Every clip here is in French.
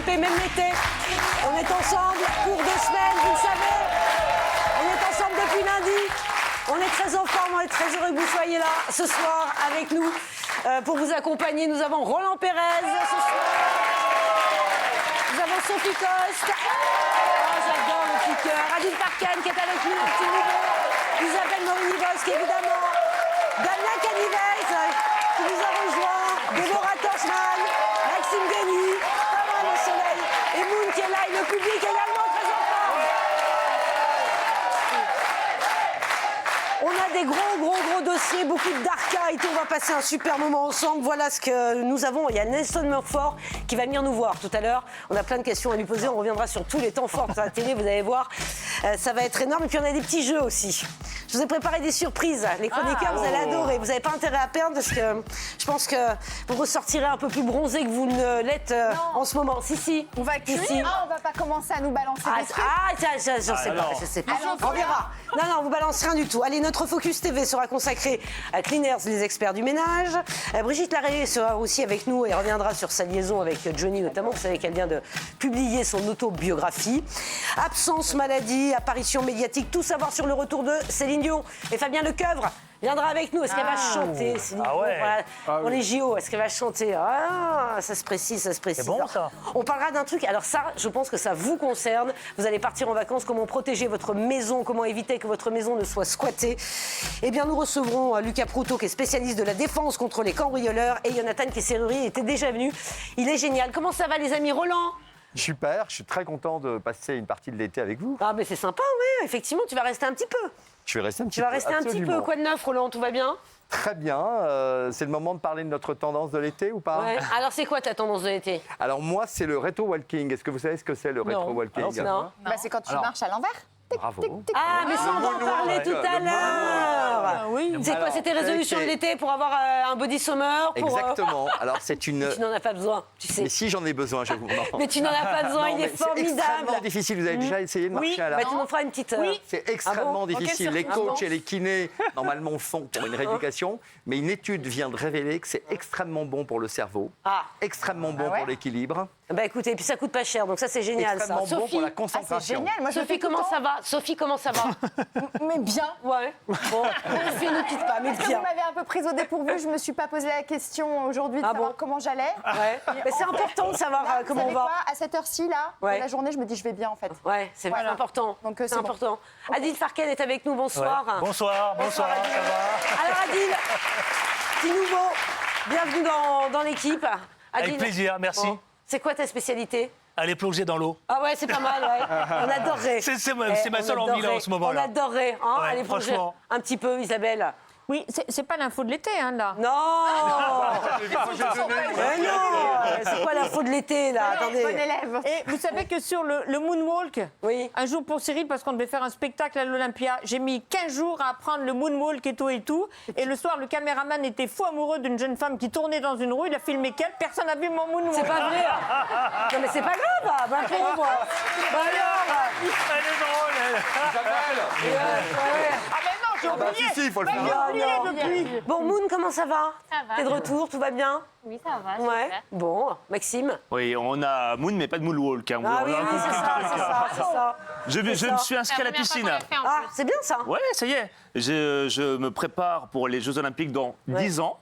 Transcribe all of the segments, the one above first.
l'été, même l'été. On est ensemble pour 2 semaines, vous le savez. On est ensemble depuis lundi. On est très en forme, on est très heureux que vous soyez là ce soir avec nous pour vous accompagner. Nous avons Roland Pérez ce soir. Nous avons Sophie Coste. Oh, j'adore le petit cœur. Adil Farkan qui est avec nous, le petit nouveau. Isabelle Morini-Bosque, évidemment. Damien Canivet qui nous a rejoint. Déborah Torchman, Maxime Denis, Tamara Le Soleil et Moon qui est là et le public également très en forme. On a des gros dossiers, beaucoup de dark-eye. On va passer un super moment ensemble. Voilà ce que nous avons. Il y a Nelson Montfort qui va venir nous voir tout à l'heure. On a plein de questions à lui poser. On reviendra sur tous les temps forts de la télé. Vous allez voir, ça va être énorme. Et puis on a des petits jeux aussi. Je vous ai préparé des surprises. Les chroniqueurs, vous allez adorer. Vous n'avez pas intérêt à perdre parce que je pense que vous ressortirez un peu plus bronzé que vous ne l'êtes en ce moment. Si. On va cuire. On va pas commencer à nous balancer des trucs. Je sais pas. On verra. Non, vous balancez rien du tout. Allez, notre Focus TV sera consacré à Cleaners, les experts du ménage. Brigitte Larrey sera aussi avec nous et reviendra sur sa liaison avec Johnny notamment. Vous savez qu'elle vient de publier son autobiographie. Absence, maladie, apparition médiatique, tout savoir sur le retour de Céline Dion et Fabien Lecoeuvre viendra avec nous. Est-ce qu'elle va chanter, Céline Dion, pour les JO? Est-ce qu'elle va chanter? Ça se précise. C'est bon, ça. On parlera d'un truc. Alors ça, je pense que ça vous concerne. Vous allez partir en vacances. Comment protéger votre maison? Comment éviter que votre maison ne soit squattée? Eh bien, nous recevrons Lucas Proutot, qui est spécialiste de la défense contre les cambrioleurs, et Jonathan qui est serrurier. Il était déjà venu. Il est génial. Comment ça va, les amis? Roland? Super, je suis très content de passer une partie de l'été avec vous. Ah, mais c'est sympa, oui. Effectivement, tu vas rester un petit peu. Je vais rester un petit Tu peu. vas rester un petit peu. Quoi de neuf, Roland? Tout va bien? Très bien. C'est le moment de parler de notre tendance de l'été ou pas? Ouais. Alors, c'est quoi ta tendance de l'été? Alors moi, c'est le rétro-walking. Est-ce que vous savez ce que c'est le rétro-walking? Non. C'est quand tu marches à l'envers. Bravo. Ah, mais ça, on va en parler tout à l'heure. Oui. C'est quoi? C'était résolution de l'été pour avoir un body summer pour, Exactement. Alors c'est une... Tu n'en as pas besoin, tu sais. Mais si j'en ai besoin, je vous... Non. Mais tu n'en as pas besoin, Non, il est mais c'est formidable. extrêmement difficile. Vous avez déjà essayé de marcher à la... Bah, tu m'en feras une petite... C'est extrêmement difficile. Les circonstances? coachs et les kinés, normalement, le font pour une rééducation. Mais une étude vient de révéler que c'est extrêmement bon pour le cerveau, extrêmement bon pour l'équilibre, Bah écoutez, et puis ça coûte pas cher, donc ça c'est génial. extrêmement Ça. bon Sophie, pour la C'est concentration. génial. Moi, je Sophie, fais tout le comment temps. ça va? Sophie, comment ça va? Mais bien. Ouais. Bon, Sophie, ne quitte pas, mais Parce que bien. vous m'avez un peu prise au dépourvu, je me suis pas posé la question aujourd'hui de Ah savoir bon comment j'allais. Ouais. Mais c'est important de savoir Là, comment vous on savez va. quoi, à cette heure-ci, là, Ouais. de la journée, je me dis je vais bien en fait. Ouais, c'est Voilà. important. Donc, c'est c'est bon. important. Adil Farkan est avec nous, bonsoir. Bonsoir, ça va? Alors Adil, petit nouveau, bienvenue dans l'équipe. Adil, Avec plaisir, merci. bon, c'est quoi ta spécialité? Aller plonger dans l'eau. Ah ouais, c'est pas mal, ouais. On adorerait. C'est ma seule envie là en ce On moment-là. adorerait, hein, Ouais, aller plonger franchement. un petit peu, Isabelle. Oui, c'est pas l'info de l'été, hein, là. Non. Mais non. C'est quoi l'info de l'été, là? Bon Attendez. élève. Et vous savez que sur le moonwalk, Oui. un jour pour Cyril, parce qu'on devait faire un spectacle à l'Olympia, j'ai mis 15 jours à apprendre le moonwalk et tout et tout. Et le soir, le caméraman était fou amoureux d'une jeune femme qui tournait dans une rue. Il a filmé qu'elle. Personne n'a vu mon moonwalk. C'est pas vrai. Non mais c'est pas grave. Bah pauvre. Bah alors. Elle est drôle, elle. Ah ben non, j'ai oublié. Si, il faut le faire. J'ai oublié depuis. Bon, Moon, comment ça va? Ça va. T'es de retour, tout va bien? Oui, ça va. Ouais. Super. Bon, Maxime. Oui, on a Moon, mais pas de Moonwalk. Hein. Ah On oui, a oui, compris c'est le ça, truc, c'est hein. ça, c'est ça. Je me suis inscrit à la piscine. Ah, c'est bien ça. Ouais, ça y est. Je me prépare pour les Jeux Olympiques dans 10 ans.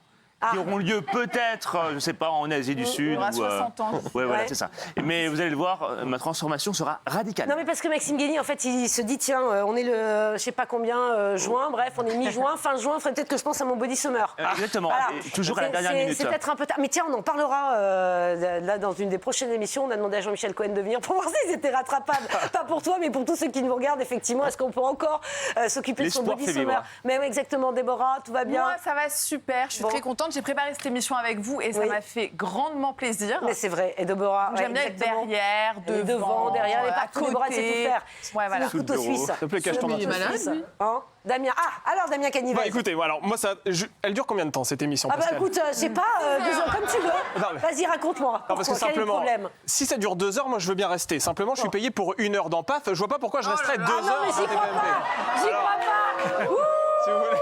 Qui auront lieu peut-être, je ne sais pas, en Asie du Sud. On aura ou, 60 ans. Ouais, voilà, Ouais. c'est ça. Mais vous allez le voir, ma transformation sera radicale. Non mais parce que Maxime Guény, en fait, il se dit tiens, on est le, je sais pas combien, juin, bref, on est mi-juin, fin juin, faudrait peut-être que je pense à mon body summer. Exactement, Voilà. et toujours à la dernière minute. C'est peut-être un peu tard. Mais tiens, on en parlera là dans une des prochaines émissions. On a demandé à Jean-Michel Cohen de venir pour voir si c'était rattrapable. Pas pour toi, mais pour tous ceux qui nous regardent, effectivement. Est-ce qu'on peut encore s'occuper de son L'espoir body fait summer? vivre. Mais oui, exactement, Déborah, tout va bien? Moi, ça va super. Je suis Bon. très contente. J'ai préparé cette émission avec vous et ça Oui. m'a fait grandement plaisir. Mais c'est vrai. Et Déborah, J'aime bien être exactement. derrière, Elle est devant, derrière, elle est à partout. Déborah, c'est tout côté. faire. Ouais, voilà. C'est le couteau suisse. S'il te plaît, cache ton C'est le couteau menton. suisse. Hein Damien. Ah, alors Damien Canivet. Bah écoutez, alors moi ça, elle dure combien de temps cette émission, Ah bah Pascal? écoute, je sais pas, 2 ans comme tu veux. Non, mais- Vas-y, raconte-moi. Non, parce que Quel est le simplement, problème? si ça dure 2 heures, moi je veux bien rester. Simplement, je suis payé pour 1 heure dans PAF. Je vois pas pourquoi je resterais 2 Ah heures. non, mais j'y à crois TPMP. pas. J'y crois pas. Ouh. Si vous voulez.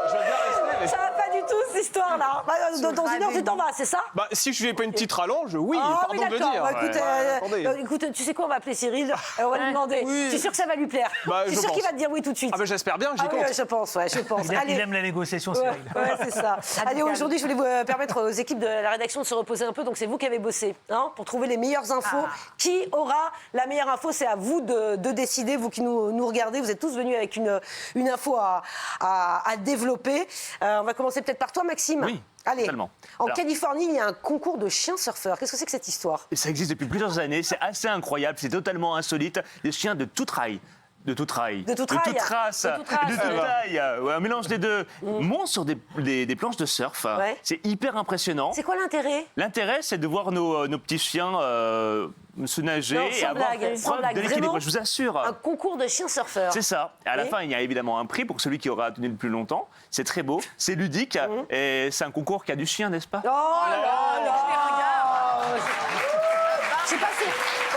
Je veux bien rester, Ça va pas du tout, cette histoire-là. Bah, dans une heure, tu t'en vas, c'est ça? Bah, si je fais pas une petite rallonge, oui, Ah pardon de le d'accord. dire. Bah, écoute, Attendez. écoute, tu sais quoi, on va appeler Cyril. On va lui demander. Je suis sûre que ça va lui plaire. Bah, je suis je sûre qu'il pense. va te dire oui tout de suite. Ah bah, j'espère bien, j'y Ah oui, compte. ouais, je pense, ouais, je pense. Il Allez. aime la négociation, Ouais, Cyril. ouais, c'est ça. Allez, aujourd'hui, je voulais vous permettre aux équipes de la rédaction de se reposer un peu. Donc, c'est vous qui avez bossé pour trouver les meilleures infos. Qui aura la meilleure info? C'est à vous de décider, vous qui nous regardez. Vous êtes tous venus avec une info à développer. On va commencer peut-être par toi, Maxime. Oui, Allez. totalement. En Alors- Californie, il y a un concours de chiens surfeurs. Qu'est-ce que c'est que cette histoire? Ça existe depuis plusieurs années, c'est assez incroyable, c'est totalement insolite. Des chiens de toute race. De toute race, De toute race. de toute taille, ouais, un mélange des deux, montent sur des planches de surf. Ouais. C'est hyper impressionnant. C'est quoi l'intérêt? L'intérêt, c'est de voir nos petits chiens se nager Non, et sans avoir blague, sans preuve blague, de l'équilibre. vraiment Je vous assure. Un concours de chiens surfeurs. C'est ça. Et à la Oui. fin, il y a évidemment un prix pour celui qui aura tenu le plus longtemps. C'est très beau, c'est ludique et c'est un concours qui a du chien, n'est-ce pas? Oh là là.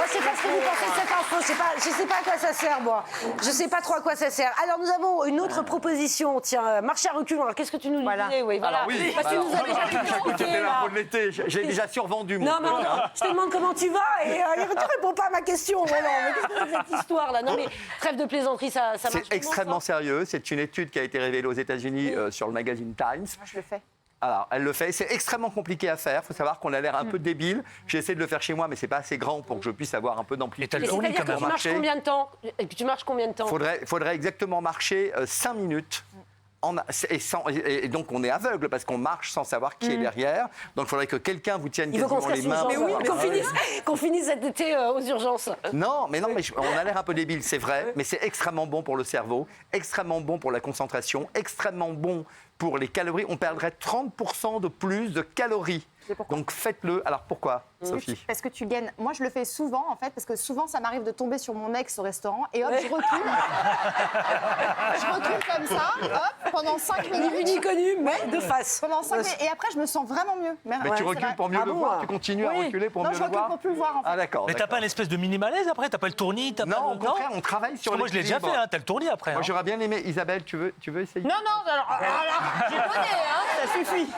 Je sais pas ce que vous pensez de cette info. Je sais pas à quoi ça sert, moi. Je sais pas trop à quoi ça sert. Alors, nous avons une autre proposition. Tiens, marche à reculons. Alors, qu'est-ce que tu nous disais? Oui, voilà. Alors oui, Parce que tu nous as déjà tout C'était expliqué, là. l'info de l'été. J'ai déjà survendu mon Non, truc, mais hein. je te demande comment tu vas et tu réponds pas à ma question. Roland. Mais qu'est-ce que c'est que cette histoire-là? Non, mais trêve de plaisanterie, ça marche. C'est comment, extrêmement ça sérieux. C'est une étude qui a été révélée aux États-Unis sur le magazine Times. Moi, je le fais. Alors, elle le fait. C'est extrêmement compliqué à faire. Il faut savoir qu'on a l'air un peu débile. J'ai essayé de le faire chez moi, mais c'est pas assez grand pour que je puisse avoir un peu Et d'amplitude. t'as le Mais tourné c'est-à-dire quand que même. tu marches Marcher. combien de temps? Tu marches combien de temps? Faudrait exactement marcher 5 minutes. Et donc on est aveugle parce qu'on marche sans savoir qui est derrière. Donc il faudrait que quelqu'un vous tienne Il veut qu'on se quasiment casse les une mains. jambe. pour avoir- Qu'on finisse cet été aux urgences. Non, mais on a l'air un peu débile, c'est vrai, mais c'est extrêmement bon pour le cerveau, extrêmement bon pour la concentration, extrêmement bon pour les calories. On perdrait 30% de plus de calories. Donc faites-le. Alors pourquoi, Sophie? Parce que tu gagnes. Moi, je le fais souvent, en fait, parce que souvent, ça m'arrive de tomber sur mon ex au restaurant et hop, je recule. Je recule comme ça, hop, pendant 5 Ni vu minutes. ni connu, mais de face. Pendant 5 minutes. Et après, je me sens vraiment mieux. Mais tu c'est recules vrai. pour mieux Ah le bon, voir, hein. tu continues à Oui. reculer pour Non, mieux je le recule voir. pour plus le voir, en fait. Ah d'accord. Mais t'as d'accord. pas l'espèce de mini malaise après? T'as pas le tournis? Non, au contraire, on travaille sur Parce que moi, je l'ai déjà l'équilibre. fait, t'as le tournis après. Moi, j'aurais bien aimé. Isabelle, tu veux essayer? Non, alors j'ai donné, ça suffit.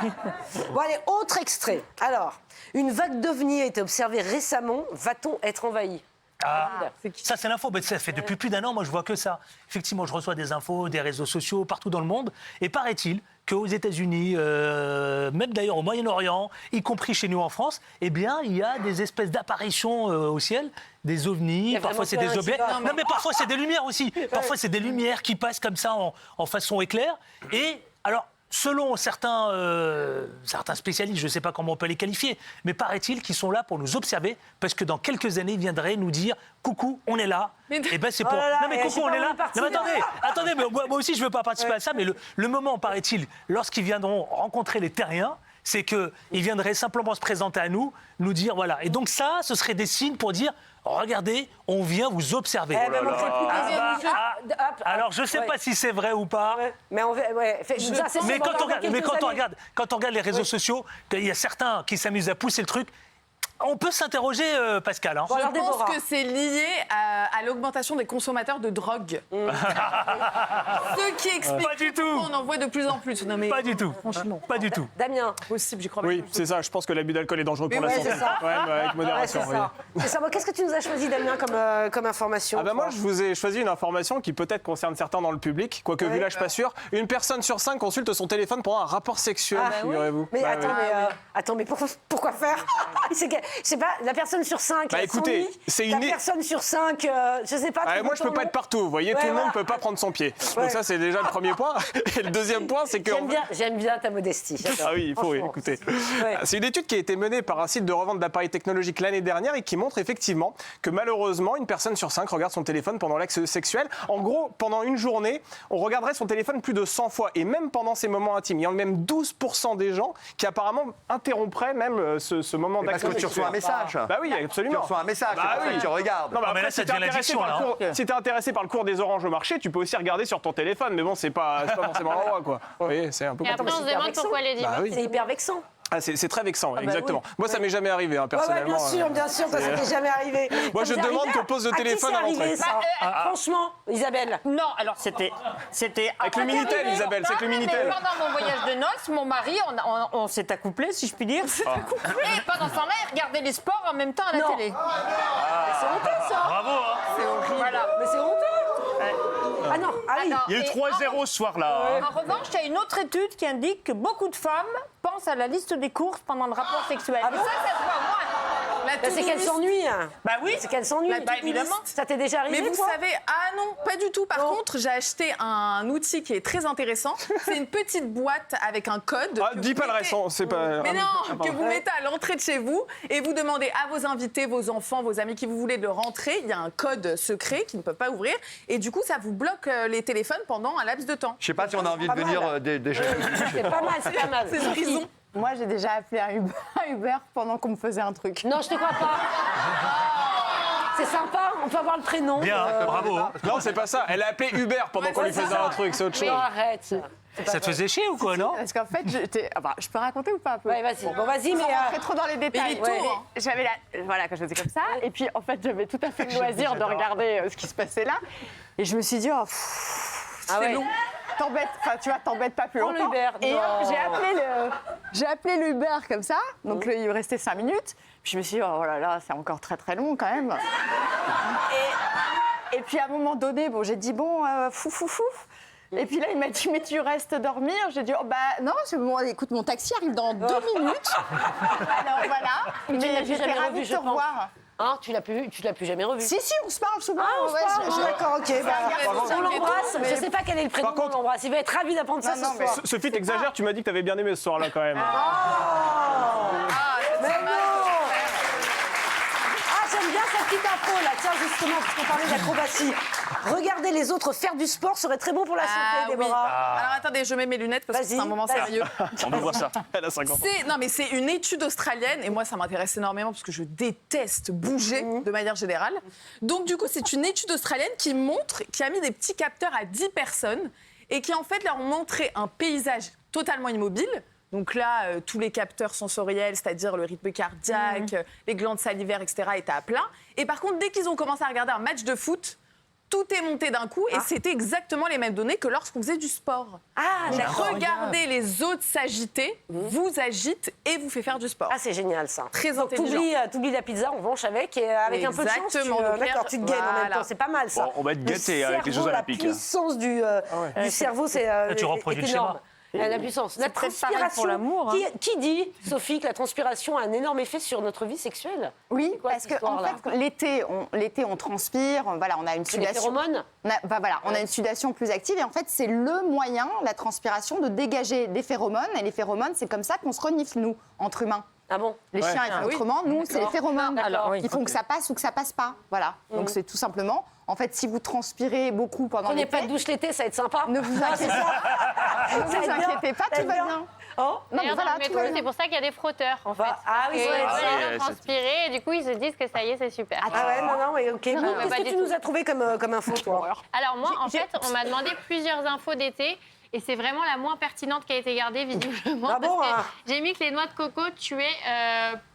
Bon, allez, autre extrait. Alors, une vague d'ovnis a été observée récemment. Va-t-on être envahi? Ah, ça c'est l'info, mais ça fait depuis plus d'un an, moi je vois que ça. Effectivement, je reçois des infos, des réseaux sociaux partout dans le monde, et paraît-il qu'aux États-Unis, même d'ailleurs au Moyen-Orient, y compris chez nous en France, eh bien il y a des espèces d'apparitions au ciel, des ovnis, a parfois vraiment c'est plein des qui objets, va. non mais parfois c'est des lumières aussi, parfois c'est des lumières qui passent comme ça en façon éclair, et alors. Selon certains spécialistes, je ne sais pas comment on peut les qualifier, mais paraît-il qu'ils sont là pour nous observer, parce que dans quelques années, ils viendraient nous dire « Coucou, on est là ». Et ben c'est pour... Oh là là, non mais je coucou, sais on pas est où là. on est parti, Non mais là. attendez, mais moi aussi je ne veux pas participer à ça, mais le moment, paraît-il, lorsqu'ils viendront rencontrer les terriens, c'est qu'ils viendraient simplement se présenter à nous, nous dire voilà. Et donc ça, ce serait des signes pour dire regardez, on vient vous observer. Eh ben, montrez plus Ah, deuxième bah, jeu. Hop, alors je ne sais ouais. pas si c'est vrai ou pas. Ouais. Mais on va. Ouais. Ça, c'est Mais sûrement quand dans on regarde, quelques années. quand on regarde les réseaux sociaux, il y a certains qui s'amusent à pousser le truc. On peut s'interroger, Pascal. Hein. Bon, alors, Je pense Déborah. que c'est lié à l'augmentation des consommateurs de drogue. Ce qui explique Pas du tout. pourquoi on en voit de plus en plus. Non, mais Pas du tout. franchement, Pas du tout. Damien. possible, j'y crois pas. Oui, c'est ça. Je pense que l'abus d'alcool est dangereux pour Mais la ouais, santé. c'est ça. Ouais, mais avec Ouais, modération. c'est oui. ça. C'est ça. Bon, qu'est-ce que tu nous as choisi, Damien, comme information? Ah bah moi, toi je vous ai choisi une information qui peut-être concerne certains dans le public, quoique vu là, je suis pas sûr. Une personne sur 5 consulte son téléphone pendant un rapport sexuel, Ah, bah oui. figurez-vous. Mais Bah attends, oui. mais pourquoi faire? C'est pas la personne sur 5. Bah, écoutez, c'est la une- personne sur 5, je sais pas. Ah, trouve moi, je peux ton pas nom. être partout, vous voyez, Ouais, tout le monde voilà. peut pas prendre son pied. Ouais. Donc ça, c'est déjà le premier point. Et le deuxième point, c'est que... J'aime bien ta modestie. j'adore. Ah oui, il faut, oui, Franchement. écoutez. Ouais. C'est une étude qui a été menée par un site de revente d'appareils technologiques l'année dernière et qui montre effectivement que malheureusement, une personne sur 5 regarde son téléphone pendant l'acte sexuel. En gros, pendant une journée, on regarderait son téléphone plus de 100 fois et même pendant ces moments intimes. Il y a même 12% des gens qui apparemment interrompraient même ce moment Parce d'acte que tu reçois un message. Bah oui, Tu absolument. reçois un message, Bah c'est pour ça oui. que tu regardes. Non, mais mais après, là, ça devient l'addiction, là, hein. si t'es intéressé par le cours des oranges au marché, tu peux aussi regarder sur ton téléphone. Mais bon, c'est pas forcément l'endroit, quoi. Vous voyez, c'est un peu Et après, on se demande pourquoi les divorces. Bah oui. C'est hyper vexant. Ah, c'est très vexant, exactement. Moi, ça m'est jamais arrivé, hein, personnellement. bien sûr, toi, ça t'est jamais arrivé. Moi, je demande qu'on pose le téléphone à l'entrée. Franchement, Isabelle. Non, alors c'était Avec le Minitel, Isabelle, c'est avec le Minitel. Pendant mon voyage de noces, mon mari, on s'est accouplés, si je puis dire. Et pendant ce temps-là, il regardait les sports en même temps à la télé. C'est honteux, ça. Bravo, hein. C'est horrible. Voilà. Mais c'est honteux. Ah non, ah oui. Il y a eu 3-0 ce soir-là. En revanche, il y a une autre étude qui indique que beaucoup de femmes pensent à la liste des courses pendant le rapport sexuel. Ah bon Et ça se voit moins. C'est qu'elle s'ennuie. Bah oui. C'est qu'elle s'ennuie. Bah évidemment. Ça t'est déjà arrivé, Mais vous toi savez, ah non, pas du tout. Par contre, j'ai acheté un outil qui est très intéressant. C'est une petite boîte avec un code. Ah, dis pas le reste, c'est pas... Mais non, que vous mettez à l'entrée de chez vous et vous demandez à vos invités, vos enfants, vos amis qui vous voulez de rentrer. Il y a un code secret qu'ils ne peuvent pas ouvrir. Et du coup, ça vous bloque les téléphones pendant un laps de temps. Je sais pas si on a envie de venir déjà. C'est pas mal, c'est pas mal. C'est une prison. Moi, j'ai déjà appelé un Uber pendant qu'on me faisait un truc. Non, je te crois pas. C'est sympa, on peut avoir le prénom. Bien, bravo. Non, c'est pas ça. Elle a appelé Uber pendant qu'on lui faisait un truc, c'est autre chose. Non, arrête. Ça te faisait chier ou quoi, non? Parce qu'en fait, je peux raconter ou pas un peu? Ouais, vas-y. Bon, vas-y, mais. Sans rentrer trop dans les détails. Mais tout, hein. J'avais voilà, quand je faisais comme ça. Et puis, en fait, j'avais tout à fait le loisir de regarder ce qui se passait là. Et je me suis dit, c'est long. T'embête pas plus Prends longtemps. l'Uber. Et Non. j'ai appelé l'Uber comme ça. Donc, il me restait 5 minutes. Puis, je me suis dit, oh là là, c'est encore très très long quand même. Et puis, à un moment donné, j'ai dit, fou. Et puis là, il m'a dit, mais tu restes dormir? J'ai dit, oh bah non, écoute, mon taxi arrive dans 2 minutes. Alors voilà, mais l'as plus j'étais jamais ravie revu, de je te pense. revoir. Hein, tu l'as plus jamais revu. Si, on se parle souvent. Ah, on se parle. D'accord, ok. On l'embrasse. mais- Je sais pas quel est le prénom, Par contre- on l'embrasse. Il va être ravi d'apprendre ça Non, ce mais- soir. Sophie, t'exagères, tu m'as dit que t'avais bien aimé ce soir-là quand même. Mais non. Ah, j'aime bien cette petite info là. Tiens, justement, puisqu'on parlait d'acrobatie. Regarder les autres faire du sport serait très bon pour la santé, Oui. Déborah. Alors attendez, je mets mes lunettes parce que Vas-y, c'est un moment vas-y. sérieux. On veut voir ça. Elle a 50 ans. C'est une étude australienne et moi ça m'intéresse énormément parce que je déteste bouger de manière générale. Donc du coup c'est une étude australienne qui a mis des petits capteurs à 10 personnes et qui en fait leur ont montré un paysage totalement immobile. Donc là, tous les capteurs sensoriels, c'est-à-dire le rythme cardiaque, les glandes salivaires, etc., étaient à plein. Et par contre, dès qu'ils ont commencé à regarder un match de foot, tout est monté d'un coup et c'était exactement les mêmes données que lorsqu'on faisait du sport. Ah, Donc d'accord. regardez les autres s'agiter, vous agite et vous fait faire du sport. Ah, c'est génial ça. Très Donc, intelligent. t'oublies la pizza, on vanche avec, et avec un peu de chance, Exactement. Donc, d'accord, tu te gagnes en même voilà. temps, c'est pas mal ça. Bon, on va être Le gâtés avec les Jeux cerveau, Olympiques. La puissance du cerveau, c'est tu reproduis est le énorme. schéma. La puissance. La peut-être pareil transpiration. pour l'amour, hein. Qui dit, Sophie, que la transpiration a un énorme effet sur notre vie sexuelle? Oui, quoi, parce cette que en histoire-là fait, l'été, on transpire, voilà, on a une C'est les sudation. phéromones? On a une sudation plus active et en fait, c'est le moyen, la transpiration, de dégager des phéromones. Et les phéromones, c'est comme ça qu'on se renifle, nous, entre humains. Ah bon? Les chiens, ils font autrement. Nous, c'est les phéromones Alors, oui. qui font que ça passe ou que ça passe pas. Voilà. Donc, c'est tout simplement. En fait, si vous transpirez beaucoup pendant Prenez l'été, pas de douche l'été, ça va être sympa. ne vous inquiétez pas. Ne vous Ça va être bien. inquiétez pas, Ça va tout être va bien. bien. Oh? Non, mais D'ailleurs, voilà, dans le tout métro, va bien. c'est pour ça qu'il y a des frotteurs, en fait. Ah oui, Et c'est vrai. ils voient les c'est- gens transpirer et du coup, ils se disent que ça y est, c'est super. Ah ouais, non, mais ok. Bon, mais qu'est-ce pas que du tu tout. nous as trouvé comme info, toi? Alors moi, en fait, on m'a demandé plusieurs infos d'été. Et c'est vraiment la moins pertinente qui a été gardée, visiblement. Ah bon, parce que hein j'ai mis que les noix de coco tuaient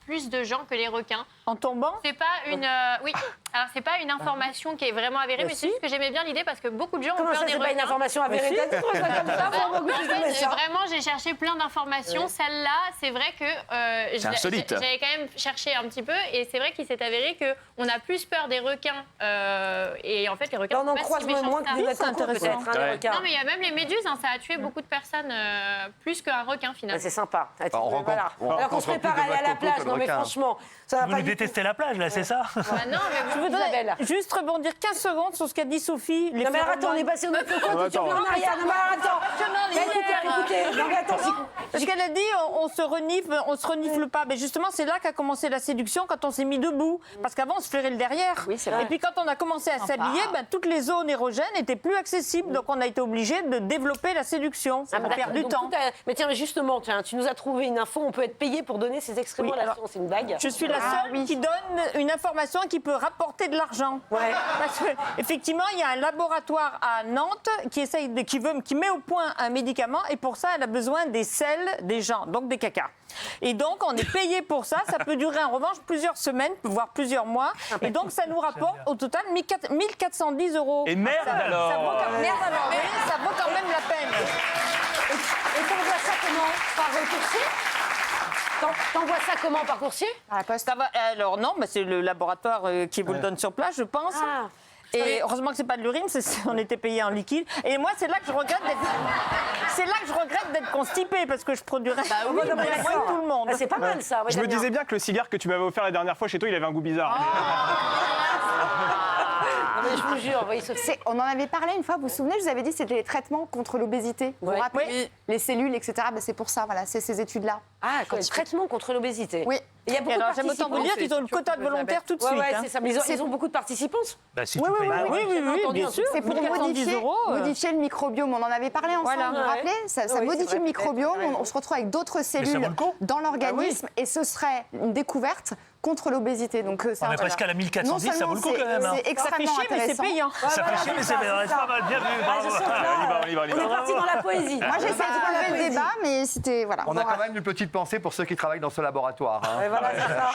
plus de gens que les requins. En tombant? C'est pas une... oui, alors c'est pas une information qui est vraiment avérée, mais c'est juste que j'aimais bien l'idée parce que beaucoup de gens ont Comment peur ça, des c'est pas une requins. information avérée? T'as dit comme ça, Bah, faut en beaucoup fait, trouver ça. vraiment, j'ai cherché plein d'informations. Celle-là, c'est vrai que C'est insolite. j'avais quand même cherché un petit peu, et c'est vrai qu'il s'est avéré que on a plus peur des requins. Et en fait, les requins. Là, on en sont pas croise si méchants moins que que ça. des noix de c'est coco, intéressant. peut-être, hein, les Ouais. requins. Non, mais il y a même les méduses. Ça a tué beaucoup de personnes plus qu'un requin Ah, finalement. c'est sympa. on rencontre- Voilà. on Alors qu'on se rencontre prépare plus à de aller à la noix de coco plage. que de Non, mais requins. franchement, ça va Vous pas nous du tout. détestez la plage, là, c'est ça? Bah non, mais Je veux Isabelle. Juste rebondir 15 secondes sur ce qu'a dit Sophie. Les Non, mais attends, on phéromones. est passé au noix de coco, tu attends. reviens en arrière. Non, mais attends. Mais écoutez, non, mais attends. Parce qu'elle a dit, on se renifle pas. Mais justement, c'est là qu'a commencé la séduction, quand on s'est mis debout. Parce qu'avant, on se flairait le derrière. Oui, c'est vrai. Et puis quand on a commencé à s'habiller, toutes les zones érogènes étaient plus accessibles. Donc on a été obligé de développer la séduction. Ah, On bah, perd du donc, temps. tout a- Mais tiens, mais justement, tiens, tu nous as trouvé une info, on peut être payé pour donner ses excréments Oui, à la alors, science, c'est une blague. Je suis la seule qui donne une information qui peut rapporter rapporter de l'argent. Ouais. Parce que, effectivement, il y a un laboratoire à Nantes qui met au point un médicament et pour ça, elle a besoin des selles des gens, donc des cacas. Et donc, on est payé pour ça. Ça peut durer en revanche plusieurs semaines, voire plusieurs mois. Et donc, ça nous rapporte au total 1410 €. Et merde alors Ça vaut ça vaut quand même la peine. Et t'envoies ça comment? Par coursier? T'envoies ça comment? Par coursier? À la poste. Ça va, alors non, mais c'est le laboratoire qui vous le donne sur place, je pense. Ah. Et heureusement que c'est pas de l'urine, on était payé en liquide. Et moi, c'est là que je regrette d'être constipée parce que je produirais Oui, non, mais moins que tout le monde. Ah, c'est pas mal ça. Ouais, Je me Damien. disais bien que le cigare que tu m'avais offert la dernière fois chez toi, il avait un goût bizarre. Non, mais je vous jure, oui, On en avait parlé une fois, vous vous souvenez, je vous avais dit que c'était les traitements contre l'obésité. Vous vous Ouais. rappelez Oui. Les cellules, etc. Ben, c'est pour ça, voilà, c'est ces études-là. Ah, comme traitement contre l'obésité. Oui. Et il y a Et beaucoup de alors, j'aime autant participants. vous dire qu'ils ont le quota de volontaires tout de Ouais, suite. ouais, hein. c'est ça. Mais ils ont beaucoup de participants. Bah, si Oui, tu oui, payes- oui, Oui, oui, oui, entendu bien un sûr. C'est pour 1410 modifier, €. modifier le microbiome. On en avait parlé ensemble, Voilà. vous vous rappelez? Ça Oui, c'est modifie vrai, le microbiome, peut-être, on se retrouve avec d'autres ça cellules vaut le coup. dans l'organisme et ce serait une découverte contre l'obésité. Donc, Ah, mais Pascal, à 1410, ça vaut le coup quand même. hein. C'est Ça fait extrêmement chier, mais c'est intéressant. payant. Ça fait chier, mais c'est pas mal. Bien vu. Ah, bravo. je sens que là, On y va. on est parti dans la poésie. Moi, j'essaie de relever le débat, mais c'était... Voilà. On a Bon, quand même une petite pensée pour ceux qui travaillent dans ce laboratoire. hein. Ouais, voilà, c'est ça.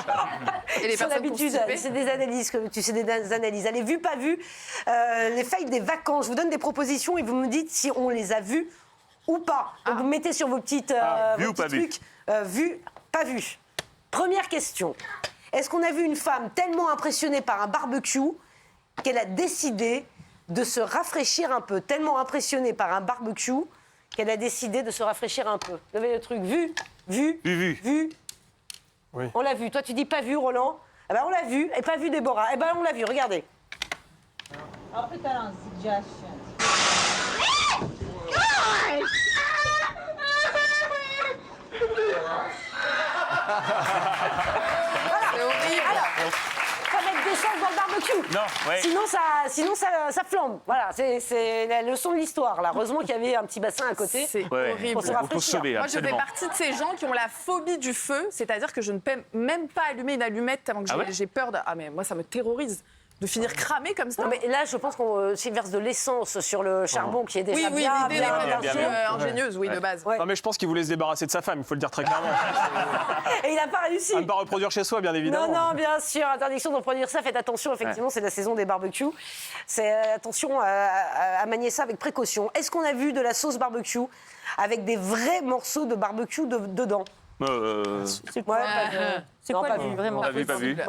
Et les Sur personnes l'habitude, constipées. c'est des analyses, comme tu sais, des analyses. Allez, vu, pas vu, les failles des vacances. Je vous donne des propositions et vous me dites si on les a vues ou pas. Donc, vous mettez sur vos petites vu vos ou pas petits vu trucs, vu, pas vu. Première question. Est-ce qu'on a vu une femme tellement impressionnée par un barbecue qu'elle a décidé de se rafraîchir un peu? Tellement impressionnée par un barbecue qu'elle a décidé de se rafraîchir un peu. Vous avez le truc vu. Vu. Oui. On l'a vu. Toi, tu dis pas vu, Roland. Eh ben, on l'a vu. Et pas vu, Déborah. Eh ben, on l'a vu. Regardez. I'll put that on suggestions. C'est horrible. Pas mettre d'essence dans le barbecue. Non, ouais. Sinon, ça flambe. Voilà, c'est la leçon de l'histoire. Là. Heureusement qu'il y avait un petit bassin à côté. C'est Ouais. horrible. Pour se Faut se rafraîchir. sauver, Moi, je fais absolument. partie de ces gens qui ont la phobie du feu, c'est-à-dire que je ne peux même pas allumer une allumette avant que Ah ouais j'ai peur de... Ah, mais moi, ça me terrorise de finir cramé comme ça. Non, mais là, je pense qu'on s'y verse de l'essence sur le charbon qui est déjà oui, bien, l'idée n'est pas bien du tout chaud. ingénieuse, oui, de base. Ouais. Non, mais je pense qu'il voulait se débarrasser de sa femme, il faut le dire très clairement. Et il n'a pas réussi. À ne pas reproduire chez soi, bien évidemment. Non, bien sûr, interdiction de produire ça. Faites attention, effectivement, c'est la saison des barbecues. C'est attention à manier ça avec précaution. Est-ce qu'on a vu de la sauce barbecue avec des vrais morceaux de barbecue dedans? C'est quoi, Ouais, pas vu. c'est Non, quoi pas le vu. vraiment Pas vu. Ouais,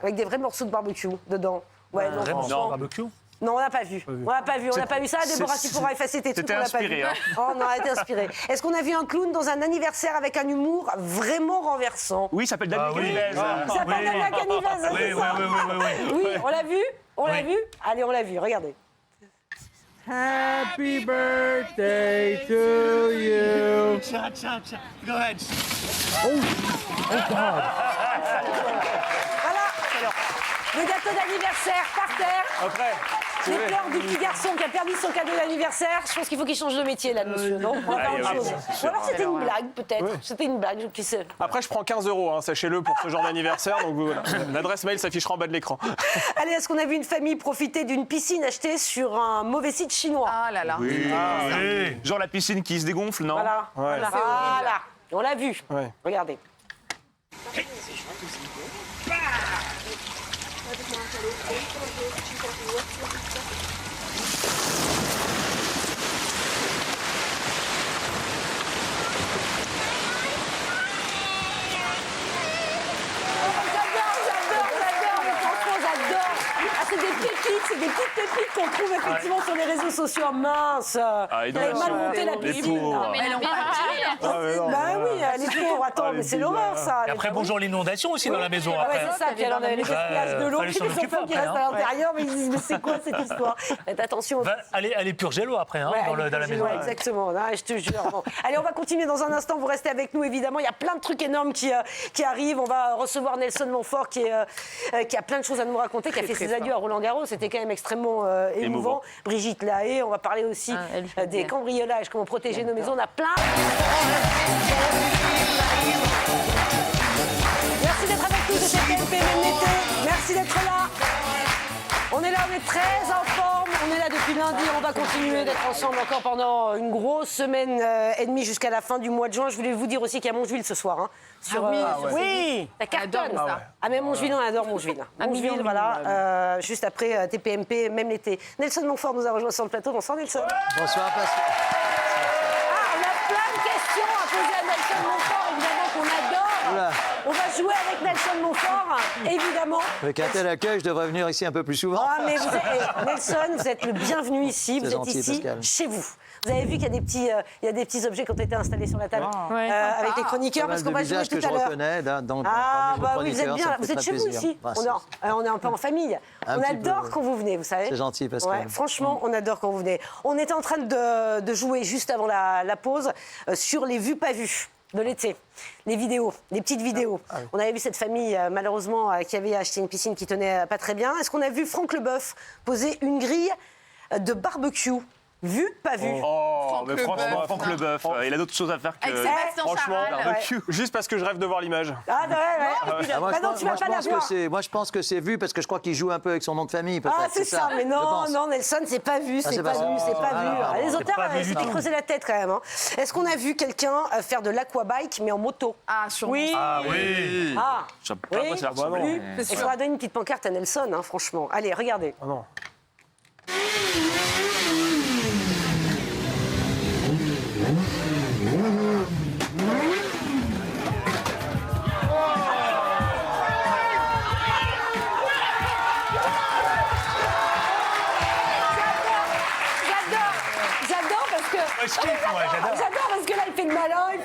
avec des vrais morceaux de barbecue dedans. Ouais, non, Vraiment, franchement. barbecue. Non, on n'a pas vu. On n'a pas vu. On n'a pas vu ça. Déborah, tu c'est- pourras effacer tes trucs. c'était On n'a pas inspiré, vu. hein. Oh, on a été inspiré. Est-ce qu'on a vu un clown dans un anniversaire avec un humour vraiment renversant? Oui, ça s'appelle David oui. Canivez. Ça s'appelle Damien Canivez, c'est Oui, oui, ça? oui, oui, oui. Oui, on l'a vu? On l'a Oui. vu? Allez, on l'a vu. Regardez. Happy birthday to you. Go ahead. Voilà. Le gâteau d'anniversaire par terre. Après, Les pleurs du petit garçon qui a perdu son cadeau d'anniversaire. Je pense qu'il faut qu'il change de métier, là, monsieur. Non, on va faire autre chose. Ou alors c'était une blague, peut-être. C'était une blague. Qui sait. après, je prends 15 €, hein, sachez-le, pour ce genre d'anniversaire. Donc voilà. L'adresse mail s'affichera en bas de l'écran. Allez, est-ce qu'on a vu une famille profiter d'une piscine achetée sur un mauvais site chinois? Ah là là. Oui. Oui. Genre la piscine qui se dégonfle, non? Voilà. Ouais. Voilà. On l'a vu. Ouais. Regardez. J'adore, mais franchement, j'adore. Ah, c'est des pépites, c'est des petites pépites qu'on trouve effectivement sur les réseaux sociaux. Mince. et Elle a donc, mal monté la les piscine. pauvres. Mais non, Bah oui, les pauvres. Attends, mais c'est l'horreur, ça. Et après, bonjour l'inondation aussi dans la maison. Ah ouais, Après. c'est ça. Puis alors, on avait les gaspillages de l'eau, fallait puis s'en les occuper enfants qui après, restent à l'intérieur, mais ils disent, mais c'est quoi cette histoire? Faites attention. Allez purger l'eau après, hein, Ouais, dans allez, la purger maison. l'eau, exactement. Ah, je te jure. Bon. Allez, on va continuer dans un instant. Vous restez avec nous, évidemment. Il y a plein de trucs énormes qui arrivent. On va recevoir Nelson Montfort qui a plein de choses à nous raconter, qui a fait ses adieux à Roland Garros. C'était quand même extrêmement émouvant. Brigitte Lahaye. On va parler aussi des cambriolages, comment protéger nos maisons. On a plein. Merci d'être avec nous de cette TNP, même l'été. Merci d'être là. On est là, on est très en forme. On est là depuis lundi. On va continuer d'être ensemble encore pendant une grosse semaine et demie jusqu'à la fin du mois de juin. Je voulais vous dire aussi qu'il y a Mongeville ce soir. Hein, sur, Oui. la cartonne. J'adore ça. Ah mais Mongeville, on adore Mongeville. Mongeville, voilà. Juste après TPMP, même l'été. Nelson Montfort nous a rejoint sur le plateau. Bonsoir Nelson. Bonsoir, Pascal. Ah, on a plein de questions à poser à Nelson Montfort, évidemment qu'on adore. Oula. On va jouer avec Nelson Montfort, évidemment. Avec un tel accueil, je devrais venir ici un peu plus souvent. Ah, mais vous êtes, Nelson, vous êtes le bienvenu ici. Vous êtes gentil, ici, Pascal. chez vous. Vous avez vu qu'il y a des petits objets qui ont été installés sur la table avec les chroniqueurs, parce qu'on va jouer visages tout que je à l'heure. reconnais dans Ah, parmi vos bah oui, vous êtes chroniqueurs, bien ça là. me Vous fait êtes très chez vous plaisir. ici. Merci. On est un peu en famille. Un On petit adore peu. quand vous venez, vous savez. C'est gentil, Pascal. Ouais, franchement, on adore quand vous venez. On était en train de jouer juste avant la pause sur les vues pas vues de l'été. Les vidéos, les petites vidéos. On avait vu cette famille, malheureusement, qui avait acheté une piscine qui tenait pas très bien. Est-ce qu'on a vu Franck Leboeuf poser une grille de barbecue? Vu, pas vu. Oh, mais Franck franchement, Leboeuf, Franck Leboeuf, il a d'autres choses à faire que. Avec Sébastien Franchement, Charal. barbecue. Juste parce que je rêve de voir l'image. Ah, ouais. Ah, moi, Bah je non, pense- tu vas moi, je pas la pense que voir. moi, je pense que c'est vu parce que je crois qu'il joue un peu avec son nom de famille. peut-être, Ah, c'est ça, mais je non, pense. non, Nelson, c'est pas vu, c'est c'est pas pas ça. vu, c'est pas Ah, vu. non, Ah, les c'est auteurs pas vu du s'étaient tout. creusé la tête quand même. Hein. Est-ce qu'on a vu quelqu'un faire de l'aquabike, mais en moto? Ah, sûrement. Oui. Ah oui. Ah, Je sais pas à quoi ça ressemble. vu. mais- Il faudra donner une petite pancarte à Nelson, hein, franchement. Allez, regardez. Ah non. J'adore parce que... Moi, je kiffe, moi, j'adore. J'adore parce que là, il fait le malin, il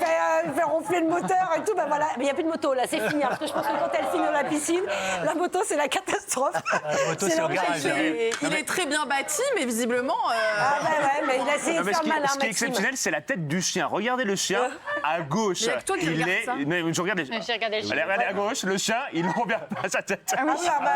fait ronfler le moteur et tout. Ben voilà. Mais il n'y a plus de moto, là, c'est fini. hein, parce que je pense que quand elle finit dans la piscine, la moto, c'est la catastrophe. La moto, c'est au le garage, régime. hein. Il est très bien bâti, mais visiblement. Ah bah ouais, mais il a essayé Non, de mais faire malin, ce qui est Maxime. exceptionnel, c'est la tête du chien. Regardez le chien à gauche. Il y a que toi qui il regardes est. ça. Non, je regarde les... J'ai regardé le Allez, regardez à gauche, le chien, il ne regarde pas sa tête. Ah oui, ah bah,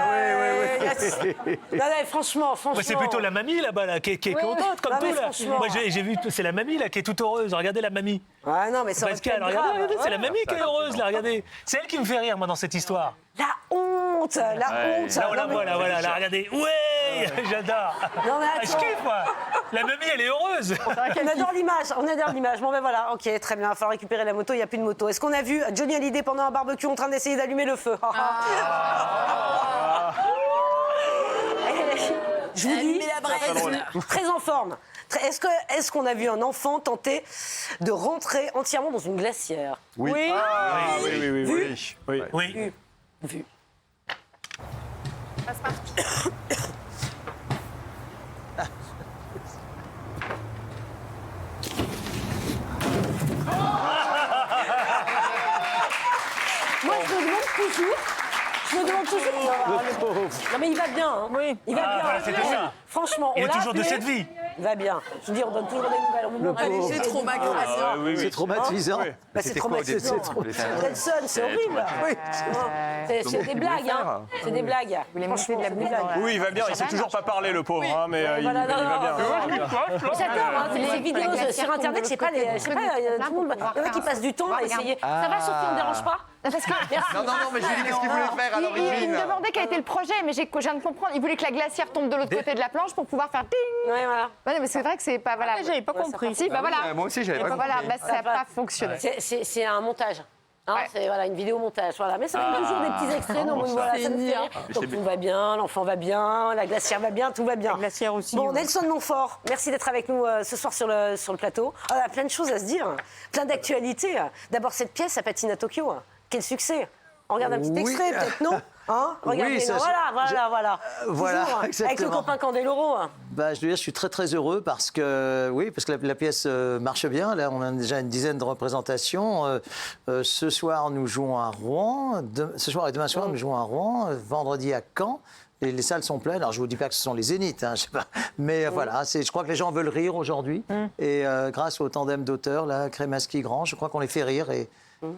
non, non, franchement. Moi, c'est plutôt la mamie là-bas là, qui est contente comme Non, mais tout là. franchement. Moi j'ai vu, c'est la mamie là qui est toute heureuse. Regardez la mamie. Ah non, mais ça aurait pu Pascal, être regardez, grave. c'est la mamie qui est heureuse là. Regardez, c'est elle qui me fait rire moi dans cette histoire. La honte, la honte. Là on la Non, mais- voit là, voilà, là regardez. Ouais, j'adore. Non, mais Ah, je attends. kiffe moi. La mamie elle est heureuse. On adore l'image, on adore l'image. Bon ben voilà, ok, très bien, il va falloir récupérer la moto, il n'y a plus de moto. Est-ce qu'on a vu Johnny Hallyday pendant un barbecue en train d'essayer d'allumer le feu? Je vous dis, très en forme. Est-ce qu'on a vu un enfant tenter de rentrer entièrement dans une glacière? Oui. Oui. Oui. Vu. Moi, je me demande toujours. Non, mais il va bien. Hein. Oui. Il va Ah, bien. voilà, c'était ça. Franchement, Il on est l'a toujours de appelé. cette vie. Il va bien. Je dis, on donne toujours des nouvelles. On vous montre pauvre. les- J'ai trop ma grâce. C'est traumatisant. Bah, c'est C'était quoi au début traumatisant. les Nelson, c'est horrible. C'est des blagues, hein. C'est des blagues. Franchement, c'est des blagues. Oui, il va bien. Il sait toujours pas parler, le pauvre, hein, mais il Voilà, non, va non, bien. J'adore hein, ces vidéos sur Internet, c'est pas les. Je sais pas, il y a tout le monde. Il y en a qui passent du temps à essayer. Ça va, Sophie, on ne dérange pas? Parce que Non, mais Julie, qu'est-ce qu'il voulait faire à il l'origine me demandait quel était le projet, mais je viens de comprendre. Il voulait que la glacière tombe de l'autre côté de la planche pour pouvoir faire ping. Ouais, voilà. Ouais, non, mais c'est vrai que c'est pas voilà. J'avais pas compris. Si, bah voilà. Moi aussi, j'avais pas compris. Voilà, bah, ça n'a pas fonctionné. C'est un montage. Hein, Ouais. c'est voilà, une vidéo montage. Voilà. Mais ça donne toujours des petits extraits. Donc, voilà, ça me fait rire. Donc tout va bien, l'enfant va bien, la glacière va bien, tout va bien. La glacière aussi. Bon, oui. Nelson Montfort, merci d'être avec nous ce soir sur le plateau. On a plein de choses à se dire, plein d'actualités. D'abord, cette pièce à patine à Tokyo. Quel succès! On regarde un petit Oui. extrait, peut-être, non? Hein? Regardez, ça, non, voilà. voilà, Toujours, avec le exactement. copain Candeloro. Bah, je dois dire, je suis très très heureux parce que la pièce marche bien. Là, on a déjà une dizaine de représentations. Ce soir, nous jouons à Rouen. Ce soir et demain soir, nous jouons à Rouen. Vendredi à Caen. Et les salles sont pleines. Alors, je vous dis pas que ce sont les Zéniths, hein, je sais pas. Mais voilà, je crois que les gens veulent rire aujourd'hui. Et grâce au tandem d'auteurs, là, Crémasky-Grand, je crois qu'on les fait rire.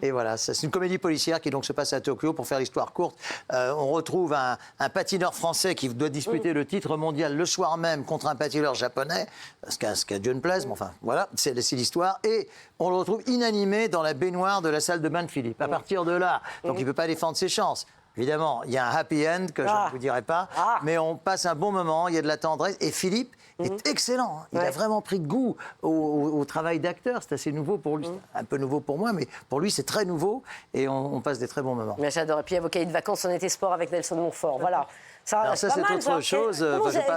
Et voilà, c'est une comédie policière qui donc se passe à Tokyo. Pour faire l'histoire courte, on retrouve un patineur français qui doit disputer le titre mondial le soir même contre un patineur japonais, ce qu'à Dieu ne plaise, mais enfin voilà, c'est l'histoire. Et on le retrouve inanimé dans la baignoire de la salle de bain de Philippe. À partir de là, donc il ne peut pas défendre ses chances. Évidemment, il y a un happy end que je ne vous dirai pas, mais on passe un bon moment, il y a de la tendresse. Et Philippe est excellent. Il a vraiment pris goût au travail d'acteur. C'est assez nouveau pour lui. Un peu nouveau pour moi, mais pour lui, c'est très nouveau. Et on passe des très bons moments. Mais j'adore. Et puis, il y a vos cahiers de vacances en été sport avec Nelson Montfort. Voilà. Alors ça, c'est autre chose.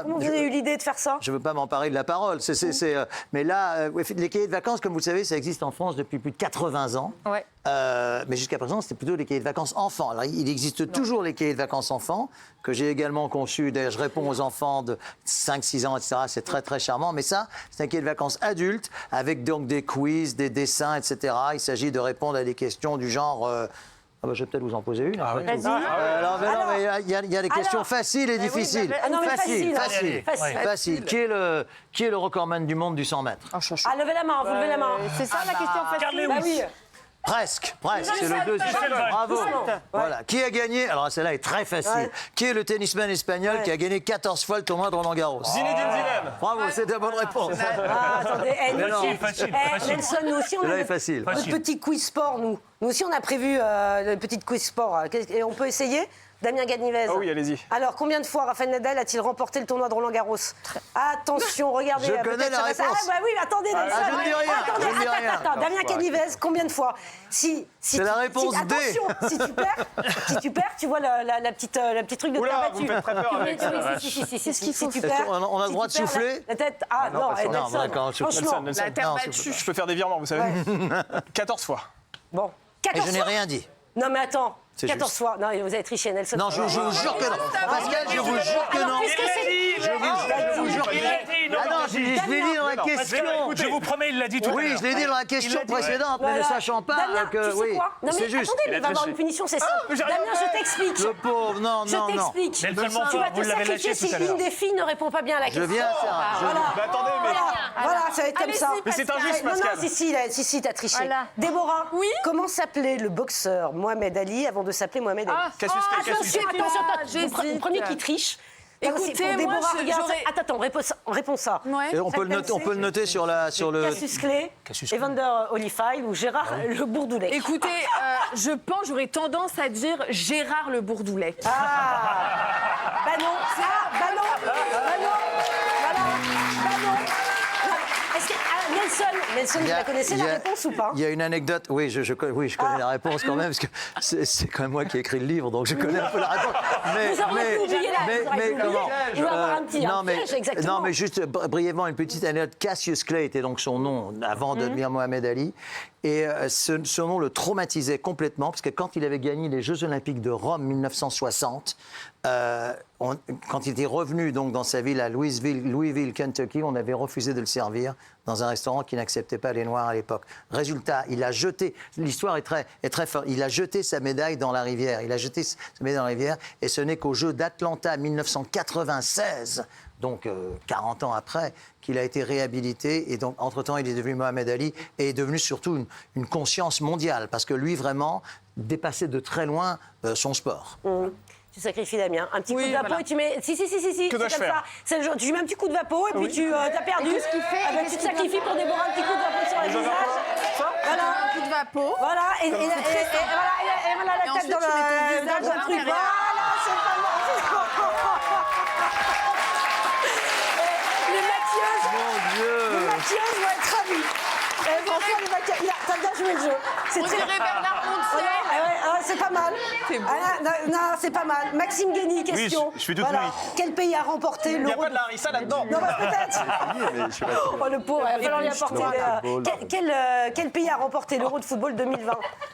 Comment vous avez eu l'idée de faire ça? Je ne veux pas m'emparer de la parole. Mais là, les cahiers de vacances, comme vous le savez, ça existe en France depuis plus de 80 ans. Ouais. Mais jusqu'à présent, c'était plutôt les cahiers de vacances enfants. Alors, il existe toujours les cahiers de vacances enfants, que j'ai également conçus. D'ailleurs, je réponds aux enfants de 5-6 ans, etc. C'est très, très charmant. Mais ça, c'est un cahier de vacances adulte, avec donc des quiz, des dessins, etc. Il s'agit de répondre à des questions du genre... je vais peut-être vous en poser une. Vas-y. Il y a des questions faciles et difficiles. Facile. Qui est le recordman du monde du 100 mètres? Levez la main, vous levez la main. C'est ça la question facile. Bah oui. Presque. C'est le deuxième. Bravo. Voilà. Qui a gagné? Alors celle-là est très facile. Ouais. Qui est le tennisman espagnol qui a gagné 14 fois le tournoi de Roland-Garros? Zinedine Zidane. Bravo, c'est la bonne réponse. Attendez, Facile. Nelson, nous aussi, on Celle-là a est facile. notre petit quiz sport, nous. Nous aussi, on a prévu le petit quiz sport. Et on peut essayer? Damien Ganivez. Ah oui, allez-y. Alors, combien de fois Rafael Nadal a-t-il remporté le tournoi de Roland-Garros? Attention, regardez. Je peut-être connais la ça va- réponse. Ah, bah oui, attendez, Nelson. je ne dis rien, Attendez, je ne dis rien. attends. Damien Ganivez, combien de fois? Si C'est la réponse D. Attention, si tu perds, tu vois la petite truc de Oula, terre vous me battue. faites très peur avec ça. Si tu Est-ce perds, qu'on a le droit de si tu perds souffler? la tête. Ah non, Non, Nelson. d'accord, Franchement, Nelson. La terre Non, battue. Je peux faire des virements, vous savez. 14 fois. bon. Et 14 je n'ai fois. rien dit. Non mais attends, C'est 14 juste. fois. Non, vous avez triché, Nelson. Non, je vous jure que non. Pascal, je vous jure que non. Puisque c'est... Je vous jure que Il l'a dit, non, Ah non, je l'ai dit dans la question. Je vous promets, il l'a dit tout à l'heure. Oui, je l'ai dit dans la question précédente, mais ne sachant pas Damien, que... tu sais Oui, quoi? Non mais c'est juste. attendez, il va avoir une punition, c'est ça. j'ai rien Damien, je t'explique. Le pauvre, non. Je t'explique. Nelson Tu vas Montfort, te vous l'avez sacrifier lâché si tout à une l'heure. des filles ne répond pas bien à la Je question. viens, Sarah. Voilà. Mais attendez, mais... Voilà, ça va être comme Allez-y, ça. Mais c'est injuste, Pascal. Non, si, t'as triché. Voilà. Déborah, Oui. comment s'appelait le boxeur Mohamed Ali avant de s'appeler Mohamed Ali? Cassius Clay, Cassius Attention, Clay. attention, le premier qui triche. Écoutez, Pour moi, Déborah, regarde, j'aurais- attends, réponds ça. Ouais. Et on peut le noter sur le... Cassius Clay, Evander Holyfield ou Gérard Le Bourdoulet. Écoutez, je pense, j'aurais tendance à dire Gérard Le Bourdoulet. Bah non, voilà. Est-ce que Nelson, vous la connaissez la réponse ou pas? Il y a une anecdote, oui, je connais la réponse quand même, parce que c'est quand même moi qui ai écrit le livre, donc je connais un peu la réponse. Vous auriez pu oublier comment Il va avoir un petit non, mais, piège, exactement. non, mais juste brièvement, une petite anecdote. Cassius Clay était donc son nom avant de devenir Mohamed Ali. Et ce nom le traumatisait complètement, parce que quand il avait gagné les Jeux Olympiques de Rome 1960, quand il était revenu donc dans sa ville à Louisville, Kentucky, on avait refusé de le servir dans un restaurant qui n'acceptait pas les Noirs à l'époque. Résultat, il a jeté, l'histoire est très forte, il a jeté sa médaille dans la rivière. Et ce n'est qu'aux Jeux d'Atlanta 1996, donc 40 ans après, qu'il a été réhabilité. Et donc, entre-temps, il est devenu Mohamed Ali et est devenu surtout une conscience mondiale, parce que lui, vraiment, dépassait de très loin son sport. Tu sacrifies Damien. Un petit coup de vapeau et tu mets. Si. Que dois-je faire? C'est le genre, tu mets un petit coup de vapeau et puis tu as perdu. qu'est-ce qu'il fait? Ah ben, tu te sacrifies pour Déborah, un petit coup de vapeau sur le visage. Voilà. Un coup de vapeau. Voilà. Et voilà la tête ensuite, dans tu mets ton visage le à truc. l'intérieur. Voilà, c'est pas mal. Les Mathieuses vont être ravies. Franchement, les Mathieuses, t'as bien joué le jeu. On dirait Bernard Montiel. C'est pas mal. Non, c'est pas mal. Maxime Guény, question. je suis toute nuit. Quel pays a remporté Il n'y a l'Euro? pas de la harissa là-dedans. Non, bah, peut-être. Oh, le pauvre, il va falloir lui apporter. Quel pays a remporté l'Euro de football 2020?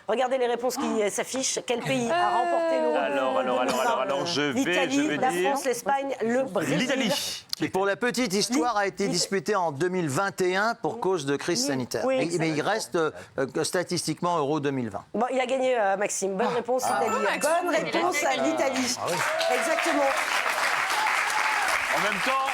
Regardez les réponses qui s'affichent. Quel pays a remporté l'Euro de football 2020? Alors, je vais L'Italie, la dire... France, l'Espagne, le Brésil. L'Italie. Qui, pour la petite histoire, a été disputé en 2021 pour cause de crise sanitaire. Oui, mais il reste statistiquement Euro 2020. Bon, il a gagné, Maxime. Bonne réponse, Italie. Bonne réponse à l'Italie. Exactement. En même temps,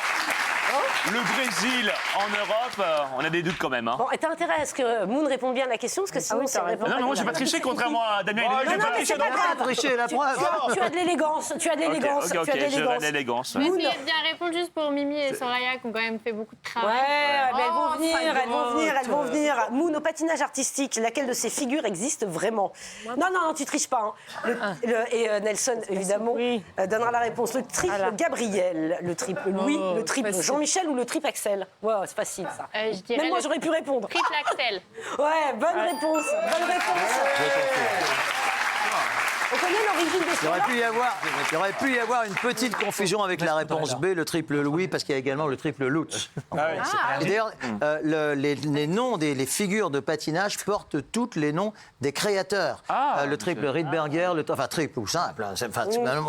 le Brésil en Europe, on a des doutes quand même. Hein. Bon, et t'as intérêt à ce que Moon réponde bien à la question, parce que sinon, ça répond Non, non, j'ai pas triché, contrairement à Damien. Non, mais c'est pas grave. Tricher, la preuve. Tu as de l'élégance, tu as de l'élégance, Ok, tu as de j'aurai de l'élégance. l'élégance. On va essayer de bien répondre juste pour Mimi et Soraya qui ont quand même fait beaucoup de Ouais, travail. mais elles vont venir, elles vont venir, elles vont venir. Moon, au patinage artistique, laquelle de ces figures existe vraiment? Non, tu triches pas. Hein. Et Nelson, évidemment, donnera la réponse. Le triple Gabriel, le triple Louis, le triple Jean-Michel ou le triple Axel? Ouais, c'est facile ça. Je dirais Même moi, j'aurais pu répondre. Triple Axel. Ouais, bonne réponse. Bonne réponse. On connaît l'origine de ce Il aurait pu y avoir une petite confusion avec la réponse B, le triple Louis, parce qu'il y a également le triple Lutz. Et d'ailleurs, les noms les figures de patinage portent toutes les noms des créateurs. Le triple Rydberger, enfin triple ou simple, hein,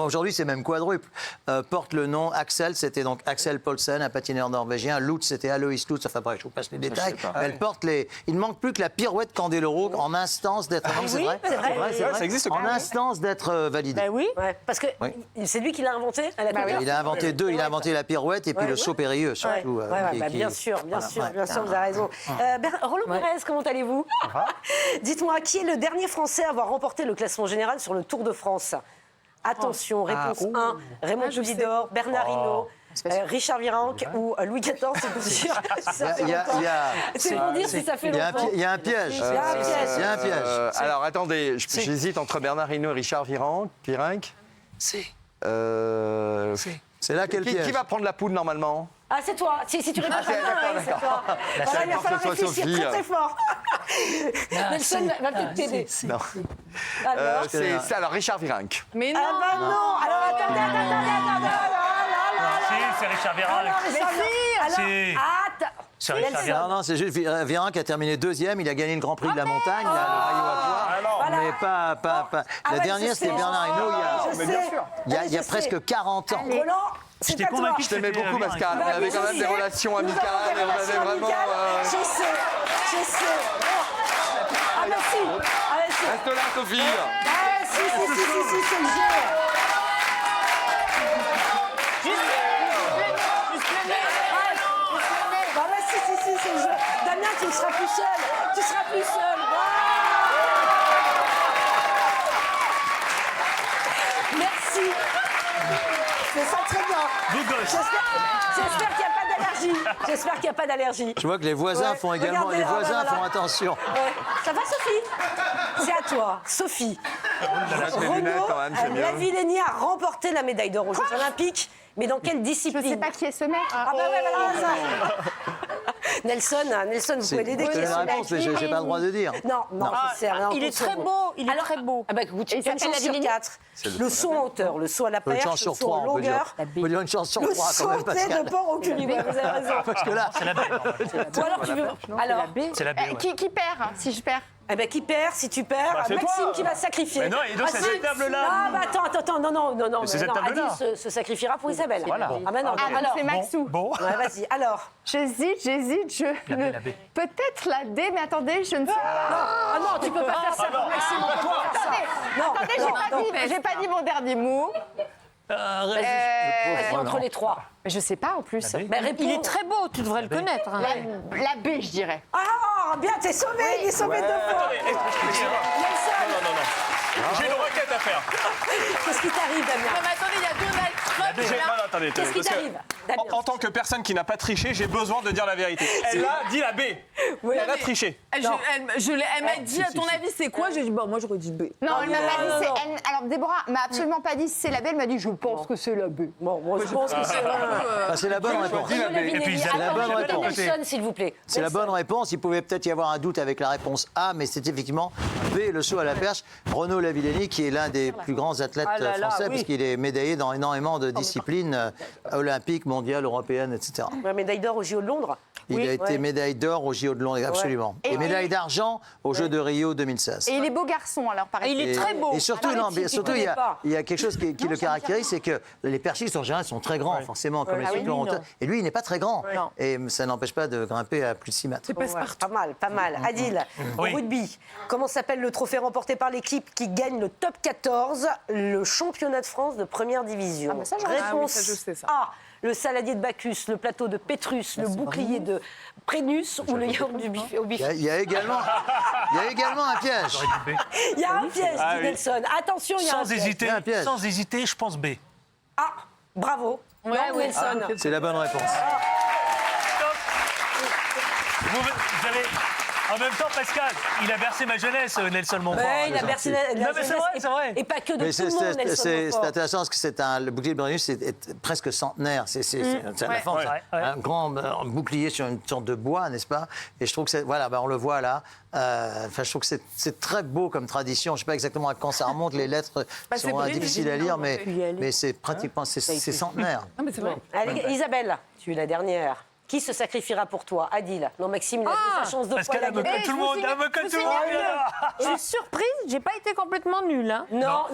aujourd'hui c'est même quadruple, porte le nom Axel, c'était donc Axel Paulsen, un patineur norvégien. Lutz, c'était Alois Lutz, enfin bref, je vous passe les détails. Elle porte il ne manque plus que la pirouette Candeloro en instance d'être... C'est vrai, ça existe en instance d'être validé. Ben oui, parce que c'est lui qui l'a inventé. Il a inventé deux, il a inventé la pirouette et puis le saut périlleux surtout. Bien sûr, vous avez raison. Rollo Pérez, comment allez-vous? Dites-moi, qui est le dernier Français à avoir remporté le classement général sur le Tour de France? Attention, réponse 1, Raymond Poulidor, Bernard Hinault, Richard Virenque ou Louis XIV, c'est pour dire. C'est pour dire si ça fait longtemps. Il y a un piège. Il y a un piège. Alors attendez, j'hésite entre Bernard Hinault et Richard Virenque. C'est là quel piège. Qui va prendre la poudre normalement? Ah, c'est toi. Si tu réponds pas, c'est toi. Voilà, il va falloir réfléchir très fort. Nelson va peut-être t'aider. Non. Alors Richard Virenque. Mais non. Ah bah non. Alors attendez. Si, c'est Richard Virenque. C'est Richard Virenque. Non, c'est juste Virenque qui a terminé deuxième. Il a gagné le Grand Prix de la montagne, le maillot à poire. Mais pas. La dernière, c'était Bernard Hinault il y a presque 40 ans. Roland, Je t'ai convaincu que Je t'aimais beaucoup, Pascal. On avait quand même des relations amicales et on avait vraiment. Je sais. Ah bah si. Reste là, Sophie. Si, c'est le jeu. Si, c'est le jeu. Damien, tu ne seras plus seul. Merci. C'est ça très bien. J'espère qu'il n'y a pas d'allergie. Je vois que les voisins font également. Regardez, Les voisins voilà. font attention. Ça va, Sophie? C'est à toi, Sophie. Lunettes, quand même, c'est mieux. Lavillenie a remporté la médaille d'or aux Jeux Olympiques, mais dans quelle discipline? Je ne sais pas qui est ce mec. Ah bah ouais, voilà ça. Nelson, vous pouvez l'aider. C'est la réponse, mais j'ai pas le droit de dire. Non, c'est rien. Il est très beau. Très beau. Ah bah écoute, il y a une chance sur 4. Le saut en hauteur, le saut à la Une perche, chance le sur saut 3, en on peut dire. longueur, On peut dire une chance sur le 3 quand même, sauté Pascal. de port au cul. Vous avez raison. Parce que là, C'est la B. Ou alors tu veux... Alors, C'est la B. ouais. Qui perd si je perds? eh ben, qui perd? Si tu perds, c'est Maxime toi. qui va se sacrifier. Mais non, et donc, c'est cette table-là. Ah bah attends, non. c'est cette table-là. Adil se sacrifiera pour Isabelle. Voilà. Ah bah non, Ah, alors... c'est Maxou. Bon. Ouais, vas-y, alors... J'hésite. La B. Peut-être la D, mais attendez, je ne sais pas. Ah non, tu peux pas faire ça pour Maxime. on peut pas faire ça. Attendez, j'ai pas dit mon dernier mot. Vas-y, entre les trois. Mais je sais pas en plus. Ben, réponds. Il est très beau, tu devrais le connaître. hein. La B, je dirais. Ah, bien, t'es sauvé, il est sauvé 2 fois. Nelson, J'ai une requête à faire. qu'est-ce qui t'arrive, Damien? Non, mais attendez, il y a Donald Trump. Non, attendez. Qu'est-ce qui parce que t'arrive, Damien? en tant que personne qui n'a pas triché, j'ai besoin de dire la vérité. Elle a dit la B. Elle a triché. Elle m'a dit, à ton avis, c'est quoi? J'ai dit, bah, moi, j'aurais dit B. Non, elle m'a pas dit non. c'est N. Alors Déborah m'a absolument pas dit si c'est la B, elle m'a dit je pense que c'est la B. Bon, moi, je pense que c'est... c'est la bonne réponse. Et puis, c'est la bonne réponse. Nelson, s'il vous plaît. C'est la bonne réponse. Il pouvait peut-être y avoir un doute avec la réponse A, mais c'est effectivement B, le saut à la perche. Renaud Lavillenie, qui est l'un des plus grands athlètes français, parce qu'il est médaillé dans énormément de disciplines olympiques, mondiales, européennes, etc. La médaille d'or au JO de Londres. Il a été médaille d'or au JO de Londres, absolument. Et médaille d'argent aux Jeux de Rio 2016. Et il est beau garçon alors pareil. Il est très beau. Et surtout, il y a quelque chose qui le caractérise, c'est que les perchistes en général sont très grands, forcément, comme les cyclons en hauteur. Et lui, il n'est pas très grand. Non. Et ça n'empêche pas de grimper à plus de 6 mètres. Pas mal. Adil, au Oui. rugby, comment s'appelle le trophée remporté par l'équipe qui gagne le top 14, le championnat de France de première division? Ah, mais ça, j'aurais- Réponse Ah oui, ça, je sais, ça. A, le saladier de Bacchus, le plateau de Pétrus, le bouclier de Prénus ou le yaourt du buffet au buffet. Il y a également un piège. Il y a un piège, Ah dit oui. Nelson. Attention, il y a un piège. Il y a un piège. Sans hésiter, je pense B. Ah, bravo. Ouais, Non, ouais. Nelson. C'est la bonne réponse. Vous avez En même temps, Pascal, il a bercé ma jeunesse, Nelson Montfort. Ouais, il a bercé la Non, mais c'est jeunesse, vrai, c'est vrai. Et pas que de Mais tout le monde, Nelson c'est Montfort. intéressant parce que le bouclier de Brennus est presque centenaire. C'est la Ouais. force, Ouais. un grand bouclier sur une sorte de bois, n'est-ce pas? Et je trouve que voilà, on le voit là. Enfin, je trouve que c'est très beau comme tradition. Je ne sais pas exactement à quand ça remonte. Les lettres c'est sont brûlé, difficiles à lire, visiblement, mais c'est pratiquement c'est centenaire. Non, mais c'est vrai. Allez, Isabelle, tu es la dernière. Qui se sacrifiera pour toi? Adil. Non, Maxime, il a fait sa chance de Pascal, fois elle me la colle tout le monde, elle me colle tout le monde. Je suis surprise, j'ai pas été complètement nulle. Hein. Non,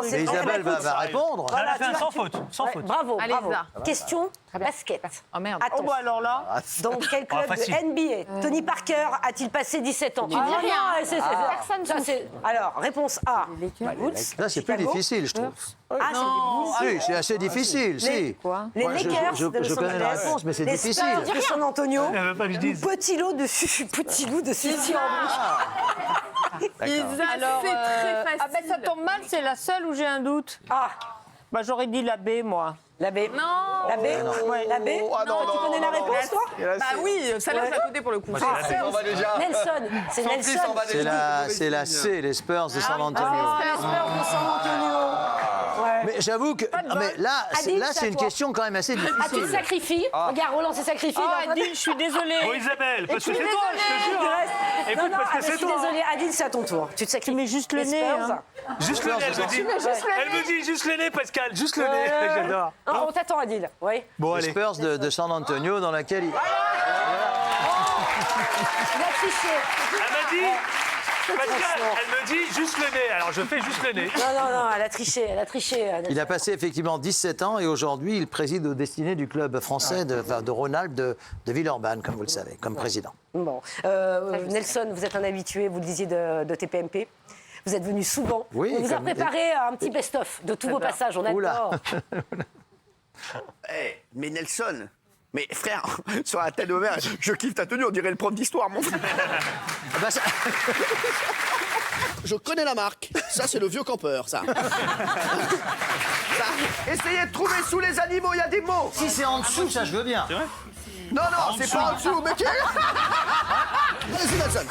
c'est Et Isabelle écoute, va répondre. Elle a fait un tu sans vas- faute, sans Ouais, faute. Bravo, Allez, bravo. Isa. Question basket. Oh merde. Attends. Oh, bah alors là. Dans quel club facile. de NBA Tony Parker a-t-il passé 17 ans? dis rien. Personne ça, c'est... Alors, réponse A. Bulls. Là, c'est plus Chicago. difficile, je trouve. Ah, c'est des Bulls. Si, c'est assez difficile, si. Quoi? Les Ouais, Lakers je de Los connais la Angeles, réponse, mais c'est les difficile. Spurs de San Antonio, Elle veut pas que je dise. petit lot de Sucy en bouche. Isa, Alors, c'est très facile. ah ben ça tombe mal, c'est la seule où j'ai un doute. Ah, Bah j'aurais dit la B, moi. la B. Non. La B. La B. Tu connais la réponse, toi? Bah oui, ça laisse à côté pour le coup. On va déjà. Nelson. C'est Sans plus, Nelson. on va déjà. C'est la C, les Spurs de San Antonio. Ah, les Spurs de San Antonio. Ouais. Mais j'avoue que mais là, Adil, c'est à c'est une toi. question quand même assez Ah, tu te difficile. sacrifies. Regarde, Roland s'est sacrifié. Oh Adil, je suis désolée. Oh, Isabelle, parce que tu c'est es toi, je te jure. Non, Écoute, non, parce que je c'est suis toi. désolée. Adil, c'est à ton tour. Tu te sacrifies. Mais juste le Les nez, Spurs. hein. Juste le nez, elle me dit. Elle me dit juste le nez, Pascal, juste le nez. J'adore. Ah, on t'attend, Adil. Oui. Bon, Les allez. Spurs de San Antonio dans laquelle il... Il a triché. Elle m'a dit. Pascal, elle me dit juste le nez. Alors je fais juste le nez. Non, elle a triché. Elle a triché. Il a passé effectivement 17 ans et aujourd'hui, il préside aux destinées du club français de Rhône-Alpes de Villeurbanne, comme vous le savez, comme président. Bon. Nelson, vous êtes un habitué, vous le disiez, de TPMP. Vous êtes venu souvent. Oui, On vous a comme- préparé un petit best-of de tous vos passages. On Oula. adore. Mais Nelson, mais frère, sur la tête de mère, je kiffe ta tenue, on dirait le prof d'histoire, mon frère. Ah bah, ça- Je connais la marque. Ça, c'est le vieux campeur, ça. Essayez de trouver sous les animaux, il y a des mots. Si c'est en dessous, ça je veux bien. Non, c'est pas en dessous, mais qui Allez-y, Nelson.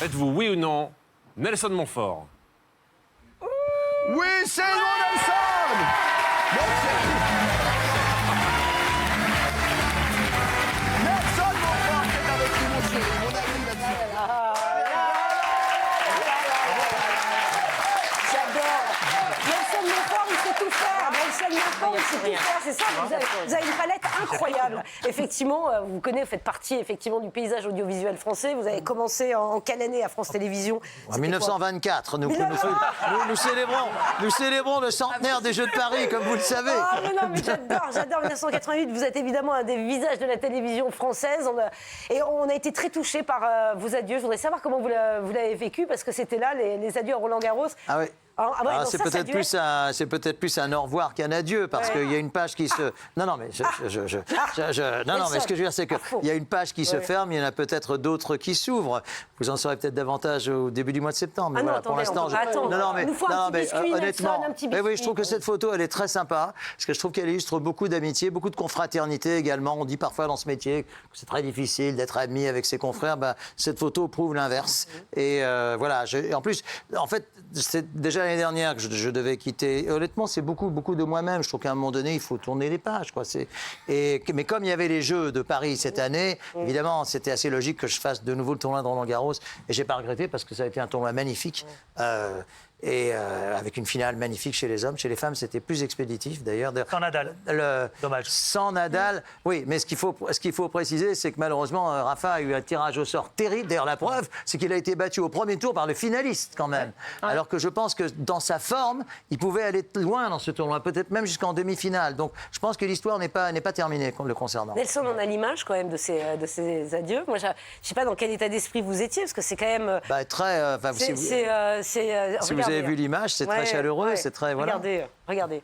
Êtes-vous, oui ou non, Nelson Montfort? Oui, c'est Nelson. Nelson Montfort qui est avec nous, mon chéri, mon ami là-dessus. J'adore. Nelson Montfort, il sait tout faire. Nelson Montfort, il sait tout faire. C'est ça, vous avez une palette incroyable. Effectivement, vous connaissez, vous faites partie effectivement du paysage audiovisuel français. Vous avez commencé en quelle année à France Télévisions? En 1924, nous célébrons le centenaire des Jeux de Paris, comme vous le savez. Ah, mais non, mais j'adore 1988. Vous êtes évidemment un des visages de la télévision française. Et on a été très touchés par vos adieux. Je voudrais savoir comment vous l'avez vécu, parce que c'était là, les adieux à Roland-Garros. Ah oui. Ah ouais, Ah, donc c'est ça a peut-être dû plus être- un au revoir qu'un adieu, parce qu'il y a une page qui se... Non, non, mais mais ce que je veux dire, c'est qu'il y a une page qui se ferme, il y en a peut-être d'autres qui s'ouvrent. Vous en saurez peut-être davantage au début du mois de septembre. Mais Ah non, voilà, pour attendez, l'instant, attends, non, nous faut un petit biscuit, honnêtement, Nelson, un petit oui, biscuit. je trouve que cette photo, elle est très sympa, parce que je trouve qu'elle illustre beaucoup d'amitié, beaucoup de confraternité également. On dit parfois dans ce métier que c'est très difficile d'être ami avec ses confrères. Ben, cette photo prouve l'inverse. Et voilà. En plus, en fait, c'est déjà l'année dernière que je devais quitter. Et honnêtement, c'est beaucoup de moi-même. Je trouve qu'à un moment donné, il faut tourner les pages, quoi. Mais comme il y avait les Jeux de Paris cette année, évidemment, c'était assez logique que je fasse de nouveau le tournoi de Roland-Garros. Et j'ai pas regretté, parce que ça a été un tournoi magnifique. Et avec une finale magnifique chez les hommes. Chez les femmes, c'était plus expéditif, d'ailleurs. Sans Nadal. Dommage. Sans Nadal, oui. Mais ce qu'il faut préciser, c'est que malheureusement, Rafa a eu un tirage au sort terrible. D'ailleurs, la preuve, c'est qu'il a été battu au premier tour par le finaliste, quand même. Ouais. Alors que je pense que dans sa forme, il pouvait aller loin dans ce tournoi, peut-être même jusqu'en demi-finale. Donc, je pense que l'histoire n'est pas terminée le concernant. Nelson, on a l'image quand même de ces adieux. Moi, je ne sais pas dans quel état d'esprit vous étiez, parce que c'est quand même... Bah, très... si vous avez vu l'image, c'est très chaleureux, c'est très... Voilà. Regardez.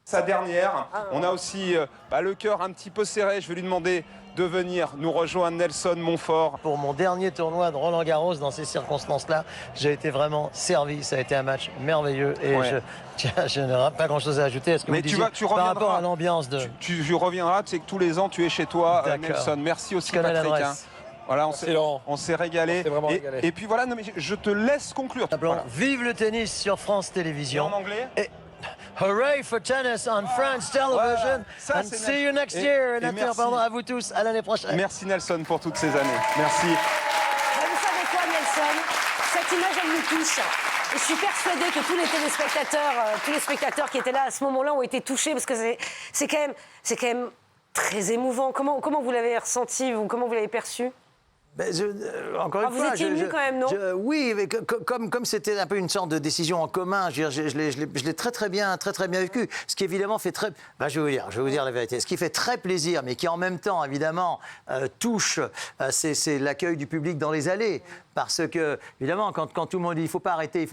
sa dernière. On a aussi le cœur un petit peu serré. Je vais lui demander de venir nous rejoindre, Nelson Montfort. Pour mon dernier tournoi de Roland-Garros, dans ces circonstances-là, j'ai été vraiment servi. Ça a été un match merveilleux et je n'aurai pas grand-chose à ajouter à ce que vous disiez par rapport à l'ambiance de... Tu reviendras, tu sais que tous les ans, tu es chez toi, Nelson. Merci aussi, Patrick. Voilà, on s'est régalé. Et puis voilà, non, mais je te laisse conclure. Voilà. Vive le tennis sur France Télévisions. Et en anglais Hooray for tennis on France Television. And see you next year. Et pardon à vous tous. À l'année prochaine. Merci Nelson pour toutes ces années. Merci. Vous savez quoi, Nelson? Cette image, elle nous touche. Et je suis persuadée que tous les spectateurs qui étaient là à ce moment-là ont été touchés parce que c'est quand même très émouvant. Comment vous l'avez ressenti, comment vous l'avez perçu? Encore une vous fois, étiez ému quand même, non? Oui, mais comme c'était un peu une sorte de décision en commun, je l'ai très bien vécu. Ce qui évidemment fait très... je vais vous dire la vérité. Ce qui fait très plaisir, mais qui en même temps, évidemment, touche, c'est l'accueil du public dans les allées. Parce que, évidemment, quand tout le monde dit il faut pas arrêter,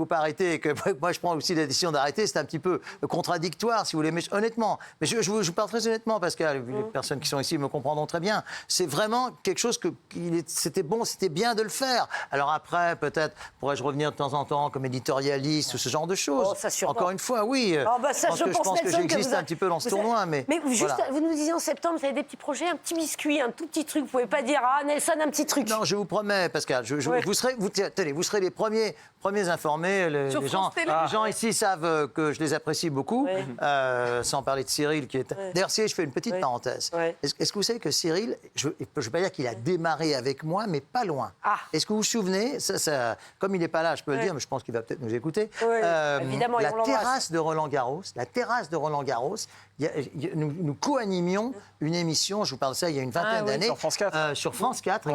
et que moi je prends aussi la décision d'arrêter, c'est un petit peu contradictoire, si vous voulez. Mais honnêtement, mais je vous parle très honnêtement, parce que les personnes qui sont ici me comprendront très bien. C'est vraiment quelque chose c'était bon, c'était bien de le faire. Alors après, peut-être pourrais-je revenir de temps en temps comme éditorialiste ou ce genre de choses. Encore une fois, oui. Je pense que j'existe un petit peu dans ce tournoi, mais juste, vous nous disiez en septembre, vous avez des petits projets, un petit biscuit, un tout petit truc. Vous pouvez pas dire Nelson, un petit truc. Non, je vous promets, Pascal. Vous serez les premiers informés. Les gens ici savent que je les apprécie beaucoup, sans parler de Cyril qui est... D'ailleurs, Cyril, je fais une petite parenthèse. Est-ce que vous savez que Cyril, je ne vais pas dire qu'il a démarré avec moi, mais pas loin. Est-ce que vous vous souvenez, comme il n'est pas là, je peux le dire, mais je pense qu'il va peut-être nous écouter, évidemment, la terrasse de Roland-Garros, nous co-animions une émission, je vous parle de ça il y a une vingtaine d'années. Sur France 4. Sur France 4,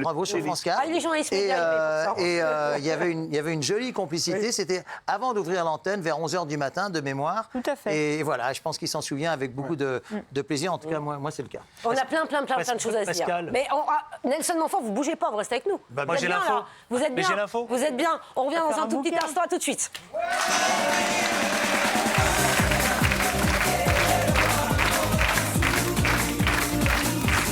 bravo sur France 4. Les journalistes médias, il y avait une jolie complicité. C'était avant d'ouvrir l'antenne, vers 11h du matin, de mémoire. Tout à fait. Et voilà, je pense qu'il s'en souvient avec beaucoup de plaisir. En tout cas, moi c'est le cas. On a plein de choses à se dire. Mais Nelson Montfort, vous bougez pas, vous restez avec nous. Moi j'ai l'info. Vous êtes bien. Vous êtes bien. On revient dans un tout petit instant. À tout de suite.